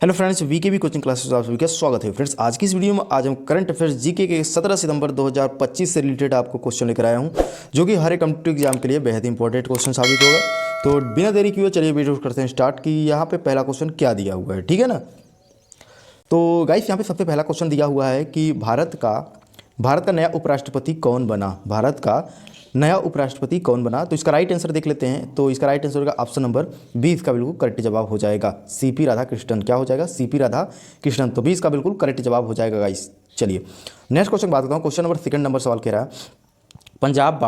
Hello friends, VKB coaching classes आप सभी का स्वागत है। फ्रेंड्स, आज की इस वीडियो में आज हम करंट अफेयर्स जीके के 17 सितंबर 2025 से रिलेटेड आपको क्वेश्चन लेकर आया हूं, जो कि हर एक कॉम्पिटिटिव एग्जाम के लिए बेहद इंपॉर्टेंट क्वेश्चन साबित होगा। तो बिना देरी किए चलिए वीडियो करते हैं स्टार्ट कि यहाँ पे पहला क्वेश्चन क्या दिया हुआ है, ठीक है ना। तो गाइस, यहाँ पे सबसे पहला क्वेश्चन दिया हुआ है कि भारत का नया उपराष्ट्रपति कौन बना। भारत का नया उपराष्ट्रपति कौन बना। तो इसका राइट आंसर देख लेते हैं। तो इसका राइट आंसर होगा ऑप्शन नंबर 20 का बिल्कुल करेक्ट जवाब हो जाएगा सीपी राधाकृष्णन। क्या हो जाएगा? सीपी राधाकृष्णन। तो 20 का बिल्कुल करेक्ट जवाब हो जाएगा गाइस। चलिए नेक्स्ट क्वेश्चन बात करता हूँ। क्वेश्चन नंबर सेकंड नंबर सवाल कह रहा है पंजाब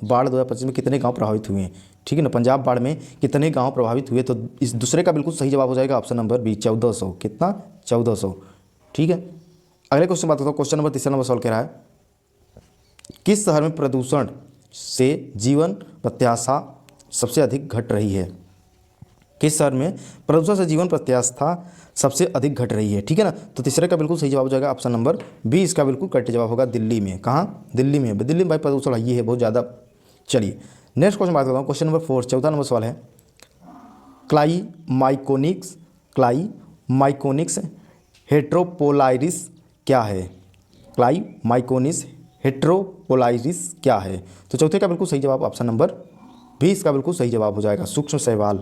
बाढ़ 2025 में कितने गांव प्रभावित हुए हैं, ठीक है ना। पंजाब बाढ़ में कितने गांव प्रभावित हुए। तो इस दूसरे का बिल्कुल सही जवाब हो जाएगा ऑप्शन नंबर बी 1400। कितना? 1400, ठीक है। अगले क्वेश्चन बात करता हूँ। क्वेश्चन नंबर तीसरा नंबर सवाल कह रहा है किस शहर में प्रदूषण से जीवन प्रत्याशा सबसे अधिक घट रही है। किस शहर में प्रदूषण से जीवन प्रत्याशा सबसे अधिक घट रही है, ठीक है ना। तो तीसरे का बिल्कुल सही जवाब हो जाएगा ऑप्शन नंबर 20 का बिल्कुल करेक्ट जवाब होगा दिल्ली में। कहाँ? दिल्ली में। दिल्ली में भाई प्रदूषण ये है बहुत ज़्यादा। चलिए नेक्स्ट क्वेश्चन बात करता हूँ। क्वेश्चन नंबर 4 चौथा नंबर सवाल है क्लाइमाइकोनिक्स हेट्रोपोलाइरिस क्या है। क्लाइमाइकोनिस हेट्रोपोलाइरिस क्या है। तो चौथे का बिल्कुल सही जवाब ऑप्शन नंबर 20 का बिल्कुल सही जवाब हो जाएगा सूक्ष्म शैवाल।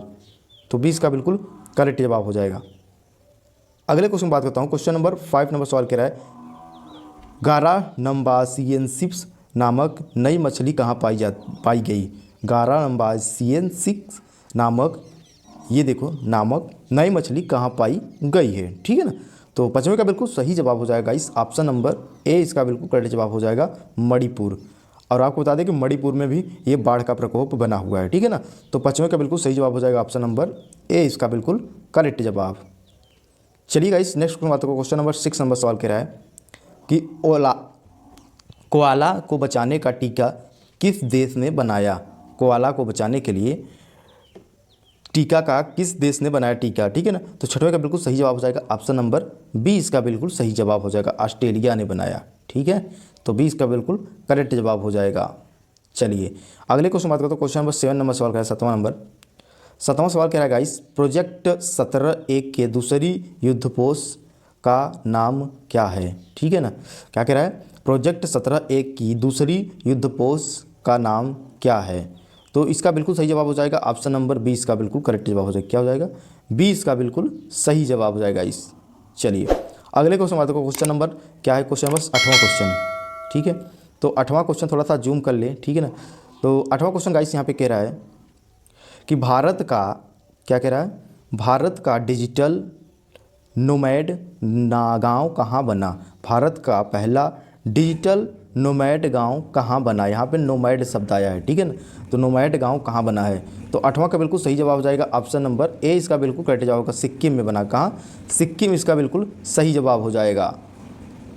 तो 20 का बिल्कुल करेक्ट जवाब हो जाएगा। अगले क्वेश्चन बात करता हूँ। क्वेश्चन नंबर 5 नंबर सवाल कह रहा है गारा नम्बासियनसिप्स नामक नई मछली कहाँ पाई गई। गारा नम्बासियनसिप्स नामक नामक नई मछली कहाँ पाई गई है, ठीक है ना। तो पांचवें का बिल्कुल सही जवाब हो जाएगा इस ऑप्शन नंबर ए। इसका बिल्कुल करेक्ट जवाब हो जाएगा मणिपुर। और आपको बता दें कि मणिपुर में भी ये बाढ़ का प्रकोप बना हुआ है, ठीक है ना। तो पांचवें का बिल्कुल सही जवाब हो जाएगा ऑप्शन नंबर ए। इसका बिल्कुल करेक्ट जवाब। चलिए guys next question number 6 number सवाल कह रहा है कि कोआला को बचाने का टीका किस देश ने बनाया। कोआला को बचाने के लिए टीका का किस देश ने बनाया टीका, ठीक है ना। तो छठवें का बिल्कुल सही जवाब हो जाएगा ऑप्शन नंबर 20 का बिल्कुल सही जवाब हो जाएगा ऑस्ट्रेलिया ने बनाया, ठीक है। तो 20 का बिल्कुल करेक्ट जवाब हो जाएगा। चलिए अगले क्वेश्चन बात करते हैं। क्वेश्चन नंबर 7 नंबर सवाल कह रहा है सातवां सवाल कह रहा है गाइस प्रोजेक्ट 17-1 के दूसरी युद्धपोत का नाम क्या है, ठीक है ना। क्या कह रहा है? प्रोजेक्ट 17-1 की दूसरी युद्धपोत का नाम क्या है। तो इसका बिल्कुल सही जवाब हो जाएगा ऑप्शन नंबर 20 का बिल्कुल करेक्ट जवाब हो जाएगा। क्या हो जाएगा? 20 का बिल्कुल सही जवाब हो जाएगा इस। चलिए अगले क्वेश्चन बात करो। क्वेश्चन नंबर क्या है? क्वेश्चन नंबर 8वां क्वेश्चन, ठीक है। तो 8वां क्वेश्चन थोड़ा सा जूम कर ले, ठीक है ना। तो 8वां क्वेश्चन गाइस यहाँ पे कह रहा है कि भारत का क्या कह रहा है? भारत का डिजिटल नोमैड गाँव कहाँ बना। भारत का पहला डिजिटल नोमैड गांव कहाँ बना। यहाँ पे नोमैड शब्द आया है, ठीक है ना। तो नोमैड गांव कहाँ बना है। तो 8वां का बिल्कुल सही जवाब हो जाएगा ऑप्शन नंबर ए। इसका बिल्कुल करेक्ट जवाब होगा सिक्किम में बना। कहाँ? सिक्किम। इसका बिल्कुल सही जवाब हो जाएगा।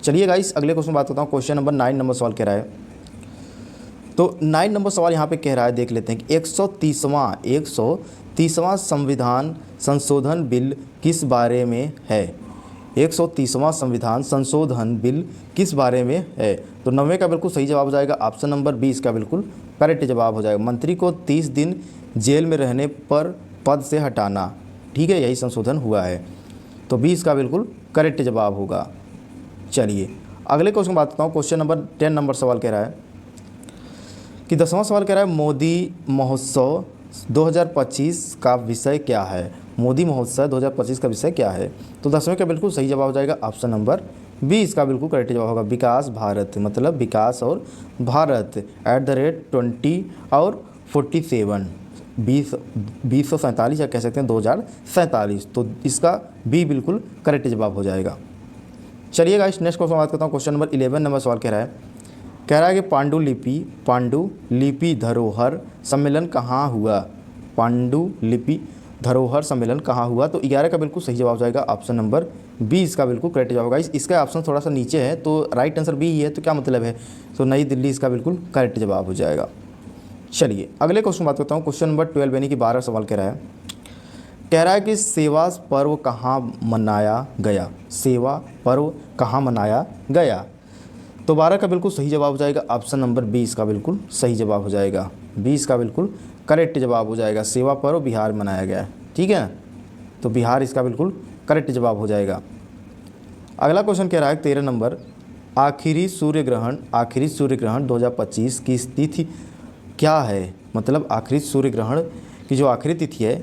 चलिए गाइस अगले क्वेश्चन बात करता हूँ। क्वेश्चन नंबर 9 नंबर सवाल कह रहा है। तो 9 नंबर सवाल यहाँ पे कह रहा है, देख लेते हैं कि 130वां संविधान संशोधन बिल किस बारे में है। 130वां संविधान संशोधन बिल किस बारे में है। तो 9वें का बिल्कुल सही जवाब हो जाएगा ऑप्शन नंबर 20 का बिल्कुल करेक्ट जवाब हो जाएगा मंत्री को 30 दिन जेल में रहने पर पद से हटाना, ठीक है, यही संशोधन हुआ है। तो 20 का बिल्कुल करेक्ट जवाब होगा। चलिए अगले क्वेश्चन बात करता हूँ। क्वेश्चन नंबर 10 नंबर सवाल कह रहा है कि 10वां सवाल कह रहा है मोदी महोत्सव 2025 का विषय क्या है। मोदी महोत्सव 2025 का विषय क्या है। तो 10वें का बिल्कुल सही जवाब हो जाएगा ऑप्शन नंबर 20 का बिल्कुल करेक्ट जवाब होगा विकास भारत। मतलब विकास और भारत @20 और 47 2047 या कह सकते हैं 2047। तो इसका बी बिल्कुल करेक्ट जवाब हो जाएगा। चलिए गाइस नेक्स्ट क्वेश्चन बात करता हूँ। क्वेश्चन नंबर 11 नंबर सवाल कह रहा है कि पांडुलिपि धरोहर सम्मेलन कहाँ हुआ। पांडुलिपि धरोहर सम्मेलन कहाँ हुआ। तो 11 का बिल्कुल सही जवाब हो जाएगा ऑप्शन नंबर 20 का बिल्कुल करेक्ट जवाब होगा। इसका ऑप्शन थोड़ा सा नीचे है तो राइट आंसर बी ही है। तो क्या मतलब है? तो नई दिल्ली इसका बिल्कुल करेक्ट जवाब हो जाएगा। चलिए अगले क्वेश्चन बात करता हूँ। क्वेश्चन नंबर 12 यानी कि 12 सवाल कह रहा है कि सेवा पर्व कहाँ मनाया गया। सेवा पर्व कहाँ मनाया गया। तो 12 का बिल्कुल सही जवाब हो जाएगा ऑप्शन नंबर 20 का बिल्कुल सही जवाब हो जाएगा। 20 का बिल्कुल करेक्ट जवाब हो जाएगा। सेवा पर्व बिहार मनाया गया है, ठीक है। तो बिहार इसका बिल्कुल करेक्ट जवाब हो जाएगा। अगला क्वेश्चन कह रहा है 13 नंबर, आखिरी सूर्य ग्रहण 2025 की तिथि क्या है? मतलब आखिरी सूर्य ग्रहण की जो आखिरी तिथि है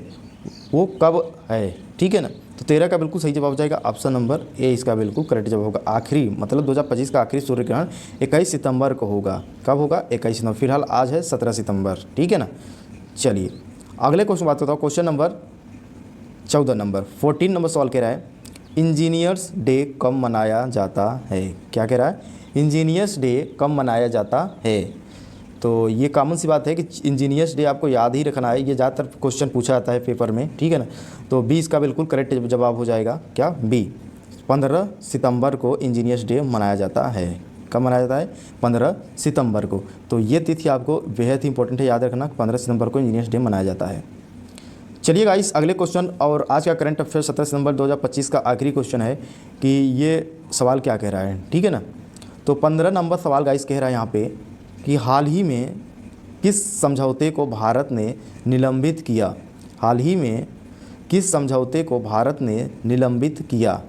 वो कब है, ठीक है ना। तो 13 का बिल्कुल सही जवाब हो जाएगा ऑप्शन नंबर ए, इसका बिल्कुल करेक्ट जवाब होगा। आखिरी मतलब 2025 का आखिरी सूर्य ग्रहण 21 सितंबर को होगा। कब होगा? 21 सितंबर। फिलहाल आज है 17 सितंबर, ठीक है ना। चलिए अगले क्वेश्चन बात करता हूँ। क्वेश्चन नंबर 14 नंबर 14 नंबर सवाल कह रहा है इंजीनियर्स डे कब मनाया जाता है? क्या कह रहा है? इंजीनियर्स डे कब मनाया जाता है? तो ये कॉमन सी बात है कि इंजीनियर्स डे आपको याद ही रखना है, ये ज़्यादातर क्वेश्चन पूछा जाता है पेपर में, ठीक है ना। तो 20 का बिल्कुल करेक्ट जवाब हो जाएगा। क्या? बी, 15 सितंबर को इंजीनियर्स डे मनाया जाता है। कब मनाया जाता है? 15 सितंबर को। तो ये तिथि आपको बेहद ही इंपॉर्टेंट है, याद रखना 15 सितंबर को इंजीनियर्स डे मनाया जाता है। चलिए गाइस अगले क्वेश्चन, और आज का करंट अफेयर 17 सितंबर 2025 का आखिरी क्वेश्चन है कि ये सवाल क्या कह रहा है, ठीक है ना। तो 15 नंबर सवाल गाइस कह रहा है यहाँ पे कि हाल ही में किस समझौते को भारत ने निलंबित किया? हाल ही में किस समझौते को भारत ने निलंबित किया?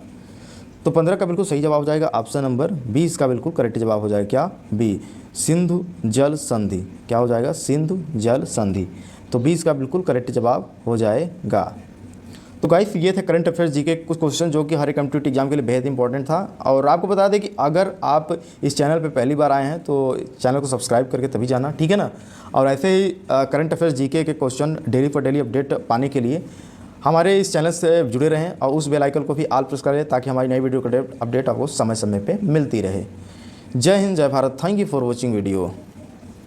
तो 15 का बिल्कुल सही जवाब हो जाएगा ऑप्शन नंबर बी, इसका बिल्कुल करेक्ट जवाब हो जाएगा। क्या? बी, सिंधु जल संधि। क्या हो जाएगा? सिंधु जल संधि। तो 20 का बिल्कुल करेक्ट जवाब हो जाएगा। तो गाइस ये थे करंट अफेयर्स जी के कुछ क्वेश्चन जो कि हर एक कॉम्पिटिटिव एग्जाम के लिए बेहद इंपॉर्टेंट था। और आपको बता दें कि अगर आप इस चैनल पे पहली बार आए हैं तो चैनल को सब्सक्राइब करके तभी जाना, ठीक है ना। और ऐसे ही करंट अफेयर्स जी के question daily for daily update पाने के लिए हमारे इस चैनल से जुड़े रहें और उस बेल आइकन को भी ऑल प्रेस करें ताकि हमारी नई वीडियो का अपडेट आपको समय समय पर मिलती रहे। जय हिंद, जय Bharat. Thank you for watching video.